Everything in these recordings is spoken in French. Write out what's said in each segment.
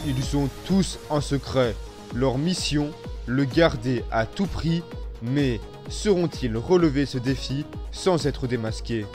Ils sont tous en secret. Leur mission, le garder à tout prix, mais sauront-ils relever ce défi sans être démasqués ?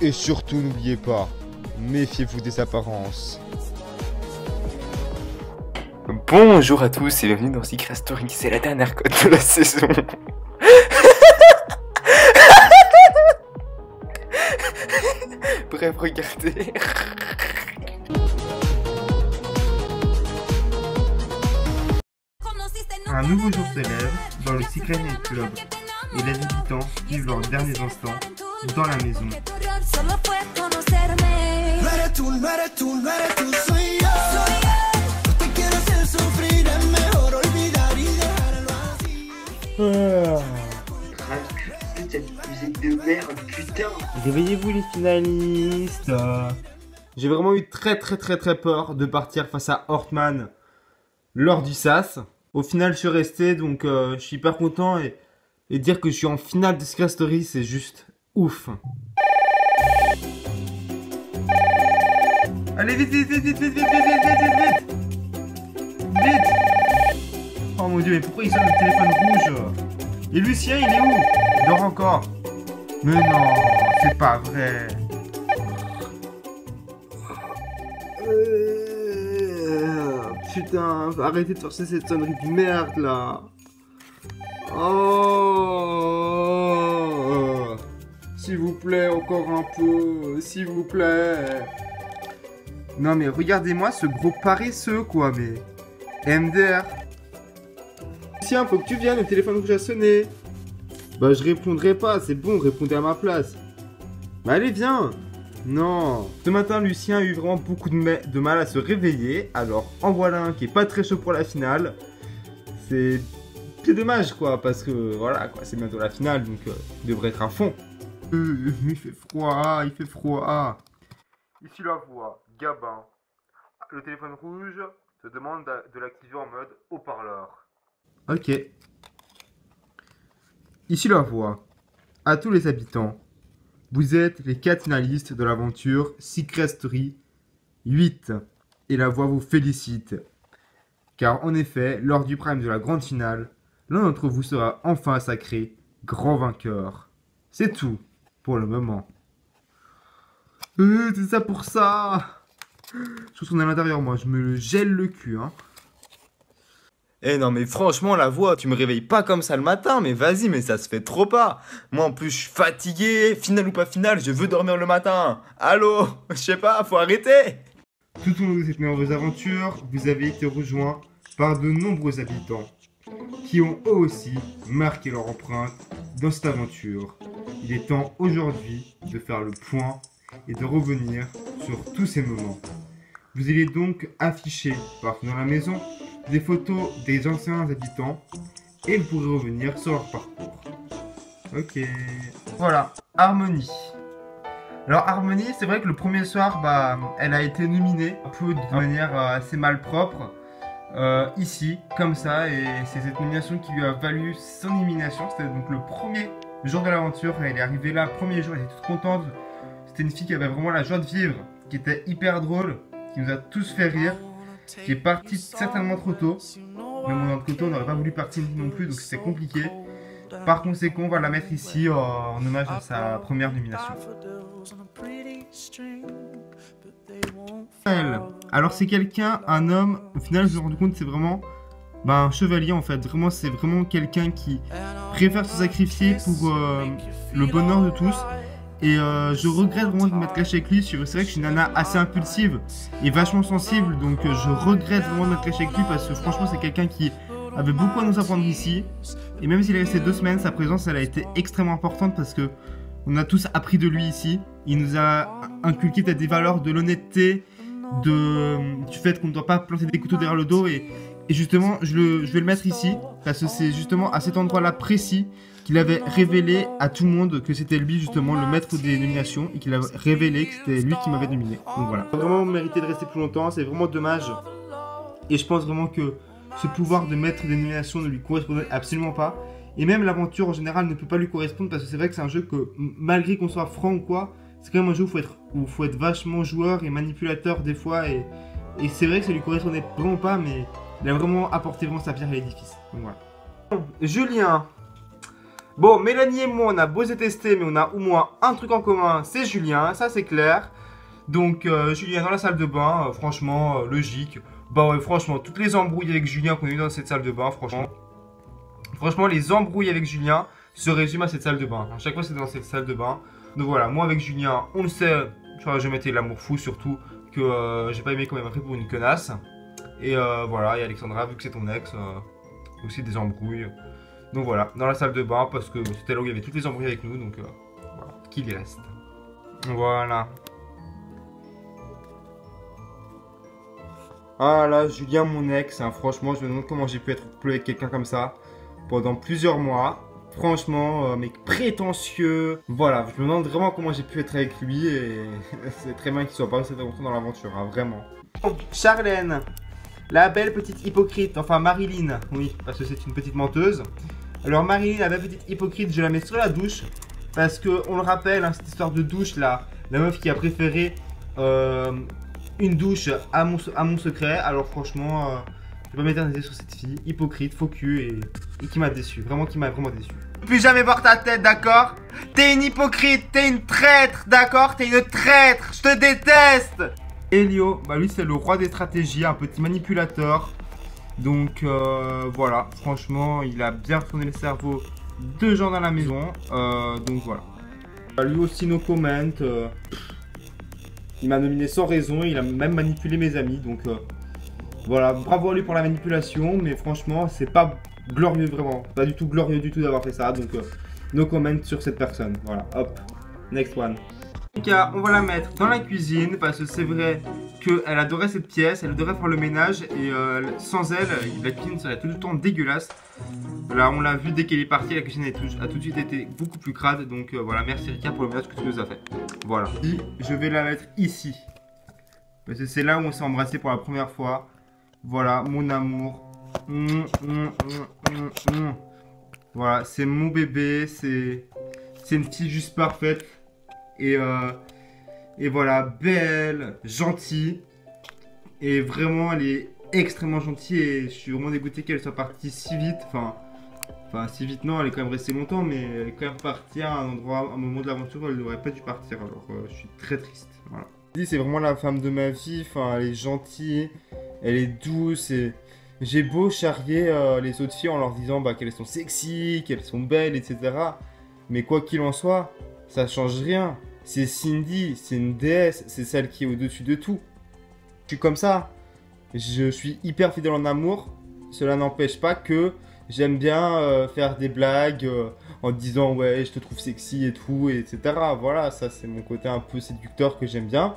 Et surtout, n'oubliez pas, méfiez-vous des apparences. Bonjour à tous et bienvenue dans Secret Story, c'est la dernière cote de la saison. Bref, regardez. Un nouveau jour se lève dans le Secret Night Club et les habitants vivent leurs derniers instants dans la maison. Cette musique de merde, putain. Réveillez-vous les finalistes. J'ai vraiment eu très peur de partir face à Hortman lors du SAS. Au final je suis resté, donc je suis hyper content et dire que je suis en finale de Secret Story, c'est juste ouf. Allez vite. Oh mon dieu, mais pourquoi il sonne le téléphone rouge? Et Lucien, il est où? Il dort encore. Mais non, c'est pas vrai. Putain, arrêtez de forcer cette sonnerie de merde là. Oh, s'il vous plaît, encore un peu, s'il vous plaît. Non mais regardez-moi ce gros paresseux quoi, mais... MDR. Tiens, faut que tu viennes, le téléphone rouge a sonné. Bah je répondrai pas, c'est bon, répondez à ma place. Bah allez, viens. Non. Ce matin, Lucien a eu vraiment beaucoup de mal à se réveiller. Alors, en voilà un qui est pas très chaud pour la finale. C'est dommage, quoi, parce que, voilà, quoi, c'est bientôt la finale, donc il devrait être à fond. Il fait froid. Ici la voix, Gabin. Le téléphone rouge te demande de l'activer en mode haut-parleur. Ok. Ici la voix. À tous les habitants. Vous êtes les 4 finalistes de l'aventure Secret Story 8 et la voix vous félicite. Car en effet, lors du prime de la grande finale, l'un d'entre vous sera enfin sacré grand vainqueur. C'est tout pour le moment. C'est ça pour ça. Je trouve qu'on est à l'intérieur, moi, je me gèle le cul, hein. Eh non mais franchement la voix, tu me réveilles pas comme ça le matin, mais vas-y, mais ça se fait trop pas. Moi en plus je suis fatigué, finale ou pas finale, je veux dormir le matin. Allô, je sais pas, faut arrêter. Tout au long de cette merveilleuse aventure, vous avez été rejoints par de nombreux habitants qui ont eux aussi marqué leur empreinte dans cette aventure. Il est temps aujourd'hui de faire le point et de revenir sur tous ces moments. Vous allez donc afficher partout dans la maison des photos des anciens habitants et vous pourrez revenir sur leur parcours. Ok. Voilà, Harmonie. Alors Harmonie, c'est vrai que le premier soir, bah, elle a été nominée un peu de manière assez malpropre. Ici, comme ça, et c'est cette nomination qui lui a valu son élimination. C'était donc le premier jour de l'aventure. Elle est arrivée là, premier jour, elle était toute contente. C'était une fille qui avait vraiment la joie de vivre, qui était hyper drôle, qui nous a tous fait rire. Qui est parti certainement trop tôt. Mais mon autre côté, on n'aurait pas voulu partir non plus, donc c'est compliqué. Par conséquent, on va la mettre ici en hommage à sa première nomination. Alors c'est quelqu'un, un homme, au final je me suis rendu compte que c'est vraiment un chevalier en fait. Vraiment, c'est vraiment quelqu'un qui préfère se sacrifier pour le bonheur de tous. Et je regrette vraiment de m'être caché avec lui. C'est vrai que je suis une nana assez impulsive et vachement sensible. Donc je regrette vraiment de m'être caché avec lui parce que franchement c'est quelqu'un qui avait beaucoup à nous apprendre ici. Et même s'il est resté 2 semaines, sa présence elle a été extrêmement importante parce que on a tous appris de lui ici. Il nous a inculqué peut-être des valeurs de l'honnêteté, du fait qu'on ne doit pas planter des couteaux derrière le dos. Et justement, je vais le mettre ici, parce que c'est justement à cet endroit-là précis qu'il avait révélé à tout le monde que c'était lui justement le maître des nominations et qu'il a révélé que c'était lui qui m'avait nominé. Donc voilà. Vraiment mérité de rester plus longtemps, c'est vraiment dommage. Et je pense vraiment que ce pouvoir de maître des nominations ne lui correspondait absolument pas. Et même l'aventure en général ne peut pas lui correspondre parce que c'est vrai que c'est un jeu que malgré qu'on soit franc ou quoi, c'est quand même un jeu où il faut être vachement joueur et manipulateur des fois. Et c'est vrai que ça lui correspondait vraiment pas, mais il a vraiment apporté vraiment sa pierre à l'édifice. Donc voilà. Bon, Julien. Bon, Mélanie et moi, on a beau se tester, mais on a au moins un truc en commun, c'est Julien, ça c'est clair. Donc, Julien dans la salle de bain, franchement, logique. Bah ouais, franchement, toutes les embrouilles avec Julien qu'on a eu dans cette salle de bain, franchement, les embrouilles avec Julien se résument à cette salle de bain. À chaque fois, c'est dans cette salle de bain. Donc voilà, moi avec Julien, on le sait, je mettais l'amour fou, surtout que j'ai pas aimé quand même pris pour une connasse. Et voilà, et Alexandra, vu que c'est ton ex, aussi des embrouilles. Donc voilà, dans la salle de bain, parce que c'était là où il y avait toutes les embrouilles avec nous, donc voilà, qu'il y reste. Voilà. Ah là, Julien, mon ex, hein, franchement, je me demande comment j'ai pu être couplé avec quelqu'un comme ça pendant plusieurs mois. Franchement, mec prétentieux. Voilà, je me demande vraiment comment j'ai pu être avec lui et c'est très bien qu'il soit pas resté longtemps dans l'aventure, hein, vraiment. Charlène, la belle petite hypocrite, enfin Marilyn, oui, parce que c'est une petite menteuse. Alors Marilyn, la belle petite hypocrite, je la mets sur la douche parce que, on le rappelle, hein, cette histoire de douche là, la meuf qui a préféré une douche à mon secret. Alors franchement, je vais pas m'éterniser sur cette fille, hypocrite, faux cul et qui m'a déçu, vraiment qui m'a vraiment déçu. Plus jamais voir ta tête, d'accord? T'es une hypocrite, t'es une traître, d'accord? T'es une traître, je te déteste! Elio, bah lui c'est le roi des stratégies, un petit manipulateur. Donc voilà, franchement, il a bien retourné le cerveau de gens dans la maison. Donc voilà. Lui aussi, no comment. Il m'a nominé sans raison, il a même manipulé mes amis. Donc voilà, bravo à lui pour la manipulation. Mais franchement, c'est pas glorieux vraiment. Pas du tout glorieux du tout d'avoir fait ça. Donc no comment sur cette personne. Voilà, hop, next one. En tout cas, on va la mettre dans la cuisine parce que c'est vrai qu'elle adorait cette pièce, elle adorait faire le ménage et sans elle, la cuisine serait tout le temps dégueulasse. Là, on l'a vu dès qu'elle est partie, la cuisine a tout de suite été beaucoup plus crade. Donc voilà, merci Rika pour le ménage que tu nous as fait. Voilà. Et je vais la mettre ici. Parce que c'est là où on s'est embrassé pour la première fois. Voilà, mon amour. Voilà, c'est mon bébé, c'est une fille juste parfaite. Et voilà, belle, gentille. Et vraiment, elle est extrêmement gentille. Et je suis vraiment dégoûté qu'elle soit partie si vite. Enfin, si vite, non, elle est quand même restée longtemps. Mais elle est quand même partie à un endroit, à un moment de l'aventure où elle n'aurait pas dû partir. Alors, je suis très triste. Voilà. C'est vraiment la femme de ma vie. Enfin, elle est gentille. Elle est douce. Et j'ai beau charrier les autres filles en leur disant qu'elles sont sexy, qu'elles sont belles, etc. Mais quoi qu'il en soit, ça change rien. C'est Cindy, c'est une déesse, c'est celle qui est au-dessus de tout. Je suis comme ça. Je suis hyper fidèle en amour. Cela n'empêche pas que j'aime bien faire des blagues en disant ouais, je te trouve sexy et tout, etc. Voilà, ça c'est mon côté un peu séducteur que j'aime bien.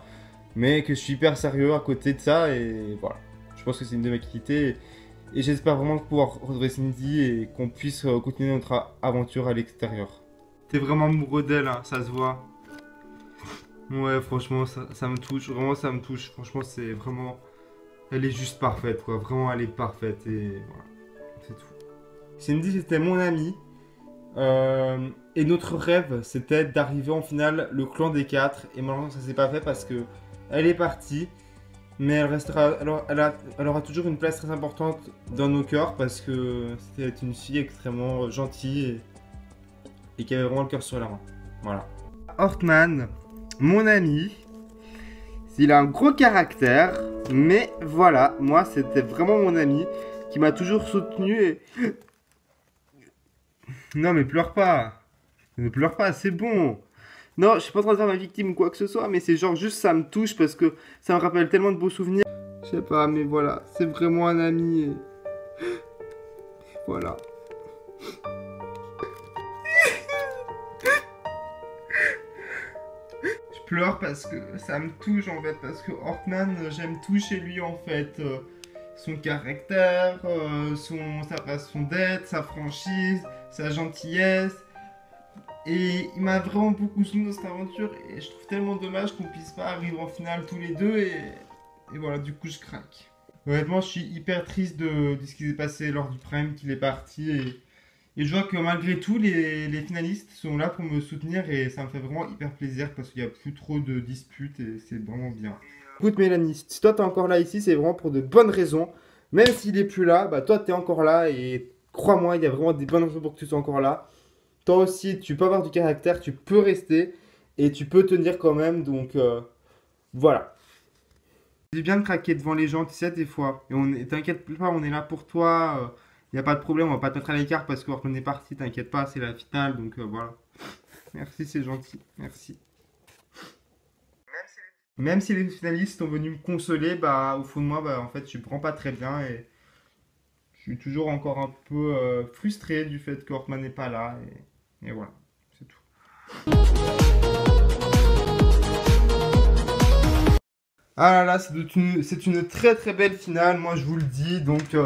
Mais que je suis hyper sérieux à côté de ça et voilà. Je pense que c'est une de mes qualités. Et j'espère vraiment pouvoir retrouver Cindy et qu'on puisse continuer notre aventure à l'extérieur. T'es vraiment amoureux d'elle, hein, ça se voit. Ouais, franchement, ça me touche. Vraiment, ça me touche. Franchement, c'est vraiment... Elle est juste parfaite, quoi. Vraiment, elle est parfaite. Et voilà, c'est tout. Cindy, c'était mon amie. Et notre rêve, c'était d'arriver en finale le clan des 4. Et malheureusement, ça s'est pas fait parce que elle est partie. Mais elle restera... Elle aura toujours une place très importante dans nos cœurs parce que c'était une fille extrêmement gentille et qui avait vraiment le cœur sur la main. Voilà. Hortman, mon ami, il a un gros caractère, mais voilà, moi c'était vraiment mon ami qui m'a toujours soutenu et... Non mais pleure pas, ne pleure pas, c'est bon. Non, je suis pas en train de faire ma victime ou quoi que ce soit, mais c'est genre juste ça me touche parce que ça me rappelle tellement de beaux souvenirs. Je sais pas, mais voilà, c'est vraiment un ami et... Voilà. Je pleure parce que ça me touche en fait, parce que Hortman, j'aime tout chez lui en fait. Son caractère, sa façon d'être, sa franchise, sa gentillesse. Et il m'a vraiment beaucoup soutenu dans cette aventure et je trouve tellement dommage qu'on puisse pas arriver en finale tous les deux et voilà, du coup je craque. Honnêtement, je suis hyper triste de ce qui s'est passé lors du Prime, qu'il est parti et je vois que malgré tout, les finalistes sont là pour me soutenir et ça me fait vraiment hyper plaisir parce qu'il n'y a plus trop de disputes et c'est vraiment bien. Écoute Mélanie, si toi t'es encore là ici, c'est vraiment pour de bonnes raisons. Même s'il est plus là, bah toi t'es encore là et crois-moi, il y a vraiment des bonnes raisons pour que tu sois encore là. Toi aussi, tu peux avoir du caractère, tu peux rester et tu peux tenir quand même, donc voilà. C'est bien de craquer devant les gens, tu sais, des fois. Et t'inquiète pas, on est là pour toi. Y a pas de problème, on va pas te mettre à l'écart parce qu'on est parti, t'inquiète pas, c'est la finale, donc voilà. Merci, c'est gentil, merci. Même si les finalistes sont venus me consoler, bah au fond de moi, bah en fait, je me prends pas très bien et je suis toujours encore un peu frustré du fait que Hortman n'est pas là et voilà, c'est tout. Ah là là, c'est une très très belle finale, moi je vous le dis. Donc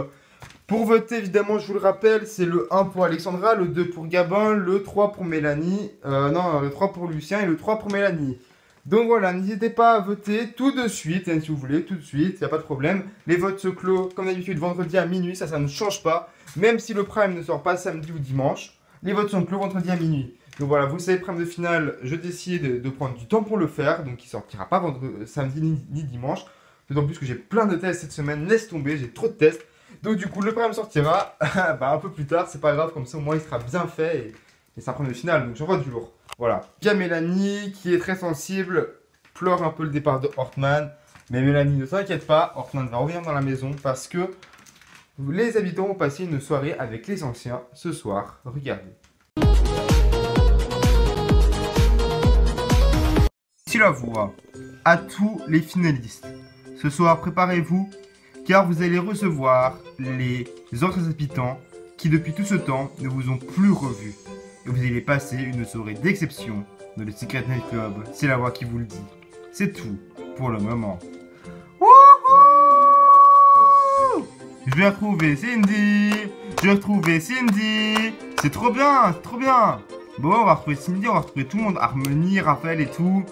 pour voter, évidemment, je vous le rappelle, c'est le 1 pour Alexandra, le 2 pour Gabin, le 3 pour Mélanie, non, le 3 pour Lucien et le 3 pour Mélanie. Donc voilà, n'hésitez pas à voter tout de suite, hein, si vous voulez, tout de suite, il n'y a pas de problème. Les votes se clôt, comme d'habitude, vendredi à minuit, ça ne change pas. Même si le Prime ne sort pas samedi ou dimanche, les votes sont clos vendredi à minuit. Donc voilà, vous savez, Prime de finale, je décide de prendre du temps pour le faire, donc il ne sortira pas samedi ni dimanche. D'autant plus que j'ai plein de tests cette semaine, laisse tomber, j'ai trop de tests. Donc du coup, le Prime sortira un peu plus tard, c'est pas grave, comme ça au moins il sera bien fait et c'est un Prime de finale, donc j'envoie du lourd. Voilà. Bien Mélanie, qui est très sensible, pleure un peu le départ de Hortman. Mais Mélanie, ne t'inquiète pas, Hortman va revenir dans la maison parce que les habitants vont passer une soirée avec les anciens ce soir. Regardez. Ici la voix à tous les finalistes. Ce soir, préparez-vous, car vous allez recevoir les autres habitants qui, depuis tout ce temps, ne vous ont plus revus. Et vous allez passer une soirée d'exception dans le Secret Night Club. C'est la voix qui vous le dit. C'est tout pour le moment. Wouhou! Je vais retrouver Cindy. Je vais retrouver Cindy. C'est trop bien, c'est trop bien. Bon, on va retrouver Cindy, on va retrouver tout le monde. Harmonie, Raphaël et tout.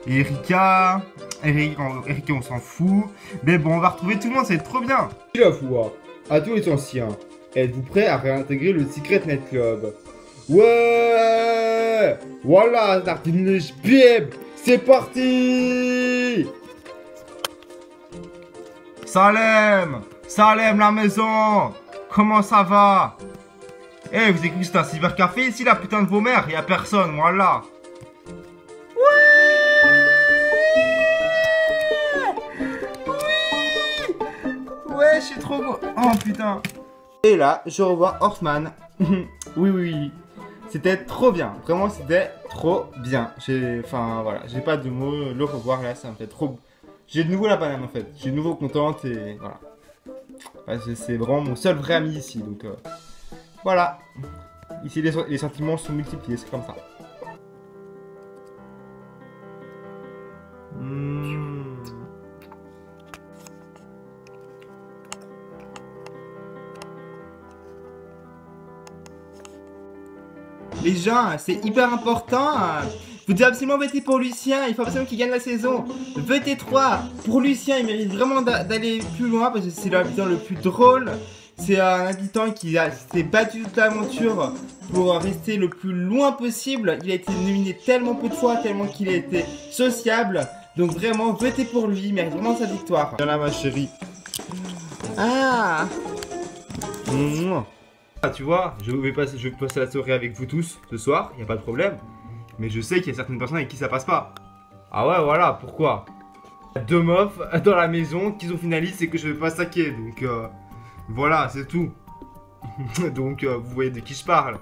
Et Erika. Erika, on s'en fout. Mais bon, on va retrouver tout le monde, c'est trop bien. La voix à tous les anciens. Êtes-vous prêts à réintégrer le Secret Night Club? Ouais! Voilà, Tartine Bib! C'est parti! Salem! Salem, la maison! Comment ça va? Eh, hey, vous avez cru que c'était un cybercafé ici, la putain de vos mères? Y'a personne, voilà! Ouais, je suis trop beau! Oh putain! Et là, je revois Hortman. Oui. C'était trop bien. Vraiment, c'était trop bien. Enfin, voilà. J'ai pas de mots. Le revoir, là, ça me fait trop... J'ai de nouveau la banane, en fait. J'ai de nouveau contente et voilà. Parce que c'est vraiment mon seul vrai ami ici. Donc, voilà. Ici, les sentiments sont multipliés. C'est comme ça. Les gens, c'est hyper important. Vous devez absolument voter pour Lucien. Il faut absolument qu'il gagne la saison. Votez 3 pour Lucien. Il mérite vraiment d'aller plus loin parce que c'est l'habitant le plus drôle. C'est un habitant qui s'est battu toute l'aventure pour rester le plus loin possible. Il a été nominé tellement peu de fois, tellement qu'il a été sociable. Donc vraiment, votez pour lui. Il mérite vraiment sa victoire. Viens là, ma chérie. Ah. Ah, tu vois, je vais passer la soirée avec vous tous ce soir, y a pas de problème. Mais je sais qu'il y a certaines personnes avec qui ça passe pas. Ah ouais, voilà, pourquoi? Il y a 2 meufs dans la maison qui sont finalistes et que je vais pas saquer, donc voilà, c'est tout. Donc vous voyez de qui je parle.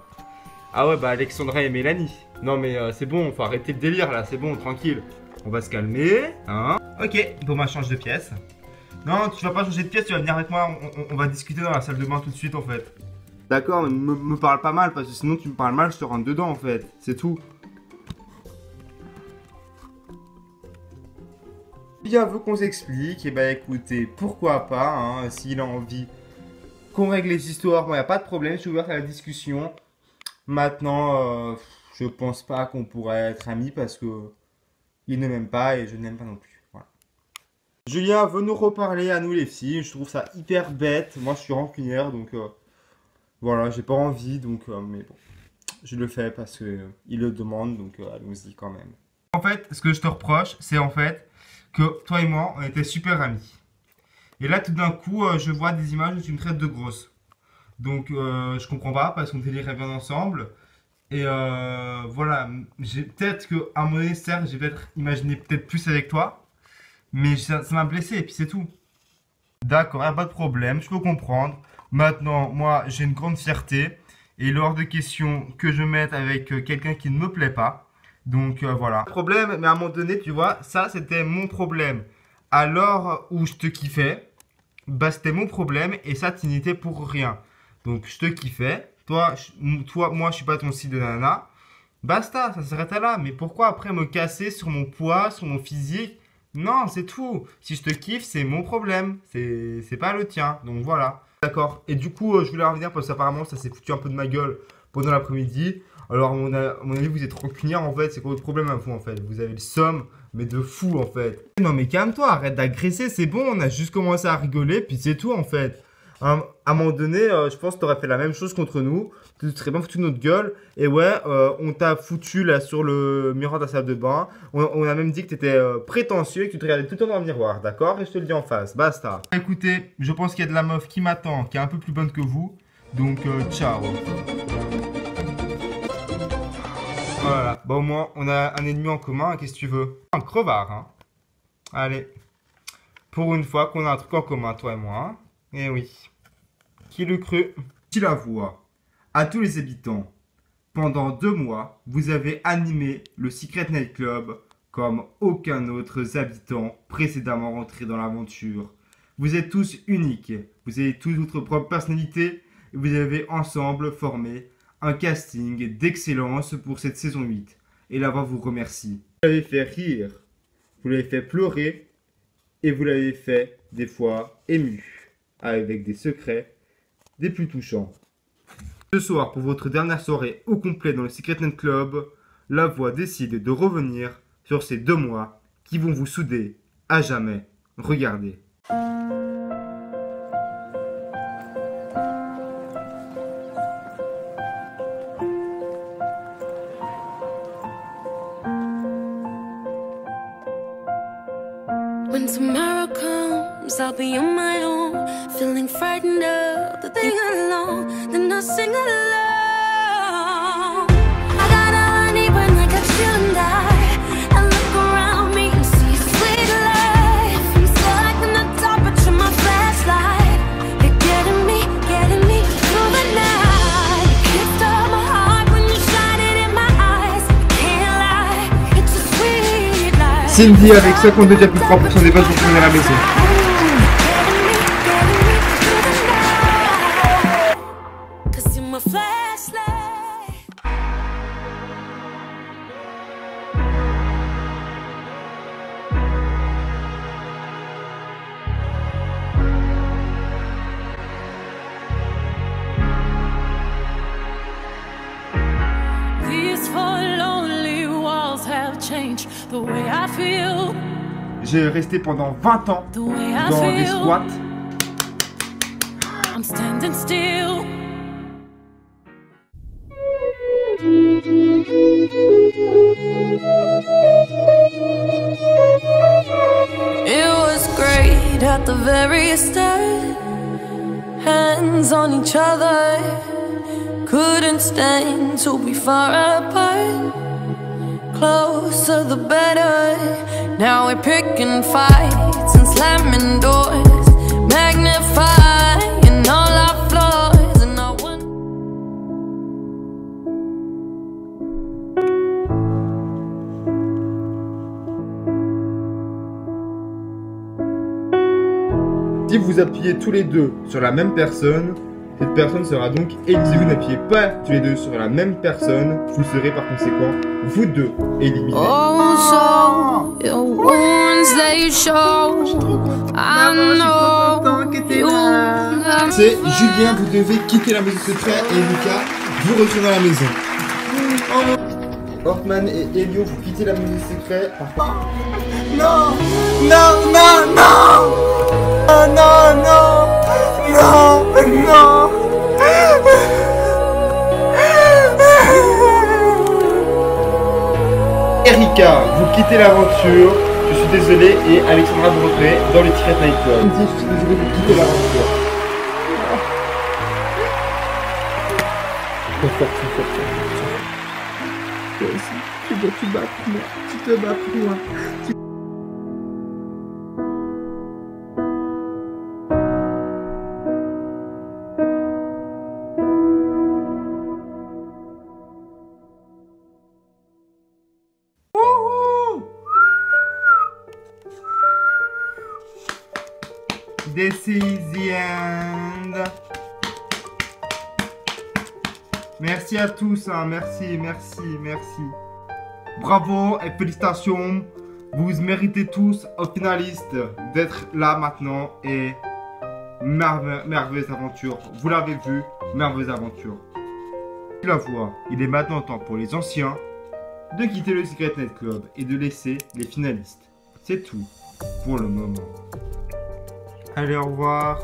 Ah ouais, bah Alexandra et Mélanie. Non mais c'est bon, faut arrêter le délire là, c'est bon, tranquille. On va se calmer, hein. Ok, bon bah change de pièce. Non, tu vas pas changer de pièce, tu vas venir avec moi, on va discuter dans la salle de bain tout de suite en fait. D'accord, mais me parle pas mal, parce que sinon tu me parles mal, je te rentre dedans en fait, c'est tout. Julien veut qu'on s'explique, et bah écoutez, pourquoi pas, hein, s'il a envie qu'on règle les histoires, moi y a pas de problème, je suis ouvert à la discussion. Maintenant, je pense pas qu'on pourrait être amis parce que il ne m'aime pas et je n'aime pas non plus. Voilà. Julien veut nous reparler à nous les filles, je trouve ça hyper bête, moi je suis rancunière donc voilà, j'ai pas envie donc mais bon, je le fais parce que il le demande donc allons-y quand même. En fait, ce que je te reproche, c'est en fait que toi et moi, on était super amis. Et là, tout d'un coup, je vois des images où tu me traites de grosse. Donc, je comprends pas parce qu'on délirait bien ensemble. Et voilà, peut-être qu'à un moment donné, certes, j'ai peut-être imaginé peut-être plus avec toi. Mais ça m'a blessé et puis c'est tout. D'accord, pas de problème, je peux comprendre. Maintenant, moi, j'ai une grande fierté. Et il est hors de question que je mette avec quelqu'un qui ne me plaît pas. Donc voilà. Problème, mais à un moment donné, tu vois, ça c'était mon problème. À l'heure où je te kiffais, bah c'était mon problème et ça tu n'y étais pour rien. Donc je te kiffais, toi, moi je suis pas ton style de nana. Basta, ça s'arrête là. Mais pourquoi après me casser sur mon poids, sur mon physique? Non, c'est tout. Si je te kiffe, c'est mon problème. C'est pas le tien. Donc voilà. D'accord. Et du coup, je voulais en revenir parce qu'apparemment ça s'est foutu un peu de ma gueule pendant l'après-midi. Alors, à mon avis, vous êtes rancunière en fait. C'est quoi votre problème à vous en fait? Vous avez le somme, mais de fou en fait. Non, mais calme-toi, arrête d'agresser, c'est bon. On a juste commencé à rigoler, puis c'est tout en fait. À un moment donné, je pense que tu aurais fait la même chose contre nous. Tu te serais bien foutu de notre gueule. Et ouais, on t'a foutu là sur le miroir de la salle de bain. On a même dit que tu étais prétentieux et que tu te regardais tout le temps dans le miroir, d'accord? Et je te le dis en face, basta. Écoutez, je pense qu'il y a de la meuf qui m'attend, qui est un peu plus bonne que vous. Donc, ciao. Voilà, bah au moins on a un ennemi en commun, qu'est-ce que tu veux? Un crevard, hein. Allez, pour une fois qu'on a un truc en commun, toi et moi, hein. Eh oui, qui le crut? Qui la voit? À tous les habitants, pendant 2 mois, vous avez animé le Secret Night Club comme aucun autre habitant précédemment rentré dans l'aventure. Vous êtes tous uniques, vous avez tous votre propre personnalité et vous avez ensemble formé un casting d'excellence pour cette saison 8. Et la voix vous remercie. Vous l'avez fait rire, vous l'avez fait pleurer, et vous l'avez fait, des fois, ému, avec des secrets des plus touchants. Ce soir, pour votre dernière soirée au complet dans le Secret Night Club, la voix décide de revenir sur ces 2 mois qui vont vous souder à jamais. Regardez. When tomorrow comes, I'll be on my own, feeling frightened of the thing alone, then I'll sing along. I got all I need when I got you and I look around me and see sweet life. I'm still like in the dark, but you're my flashlight. You're getting me through the night. You kicked off my heart when you shine it in my eyes. Can't lie, it's a sweet life. Cindy avec 52,3% des votes pour finir à la maison. Cause you're my flashlight. These 4 lonely walls have changed the way I feel. J'ai resté pendant 20 ans The way I dans des feel. squats. I'm standing still. It was great at the very start. Hands on each other. Couldn't stand to be far apart. Closer the better. Now we're picking fights and slamming doors. Magnifying all our flaws. And I want. Si vous appuyez tous les deux sur la même personne, Cette personne sera donc éliminée. Si vous n'appuyez pas tous les deux sur la même personne, vous serez par conséquent, vous deux, éliminés. Oh, so your wounds they show. I know you love C'est Julien, vous devez quitter la maison secrète et Lucas, vous rejoignez dans la maison. Hoffman et Elio, vous quittez la maison secrète. Non, non, non, non. Oh non, non, non, non. Erika, vous quittez l'aventure. Je suis désolé et Alexandra vous retrouvez dans le Secret Night Club. Je suis désolé, vous quittez l'aventure. Toi aussi, tu dois te battre pour moi. Tu te bats pour moi. This is the end. Merci à tous, hein. Merci. Bravo et félicitations. Vous méritez tous aux finalistes d'être là maintenant et merveilleuse aventure. Vous l'avez vu, merveilleuse aventure. Tu la vois, il est maintenant temps pour les anciens de quitter le Secret Night Club et de laisser les finalistes. C'est tout pour le moment. Allez, au revoir.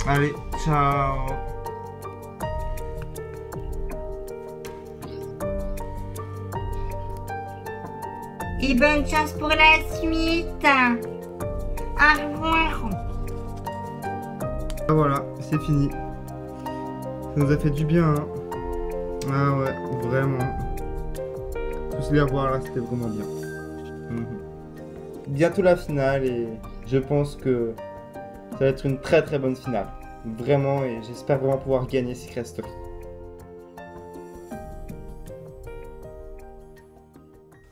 Allez, ciao. Et bonne chance pour la suite. Au revoir. Ah, voilà, c'est fini. Ça nous a fait du bien, hein. Ah ouais, vraiment. Tous les revoir là, c'était vraiment bien. Bientôt la finale et je pense que ça va être une très bonne finale. Vraiment, et j'espère vraiment pouvoir gagner Secret Story.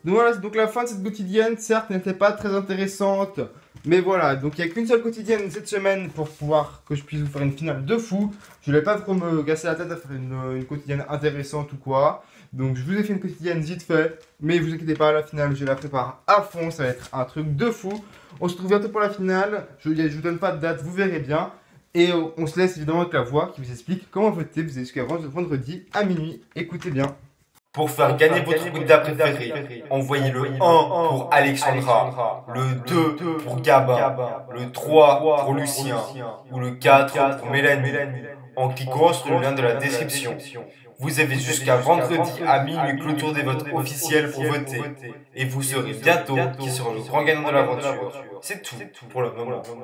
Donc voilà, c'est donc la fin de cette quotidienne. Certes, elle n'était pas très intéressante, mais voilà. Donc il n'y a qu'une seule quotidienne cette semaine pour pouvoir que je puisse vous faire une finale de fou. Je ne vais pas trop me casser la tête à faire une quotidienne intéressante ou quoi. Donc je vous ai fait une quotidienne vite fait, mais vous inquiétez pas, la finale je la prépare à fond, ça va être un truc de fou. On se retrouve bientôt pour la finale, je vous donne pas de date, vous verrez bien. Et on se laisse évidemment avec la voix qui vous explique comment voter, vous avez jusqu'à vendredi à minuit, écoutez bien. Pour faire gagner votre candidat préféré, envoyez le 1 pour Alexandra, le 2 pour Gabin, le 3 pour Lucien ou le 4 pour Mélanie en cliquant sur le lien de la description. Vous avez jusqu'à vendredi à minuit clôture des votes officiels pour voter et vous saurez bientôt qui sera le grand gagnant de l'aventure. C'est tout pour le moment.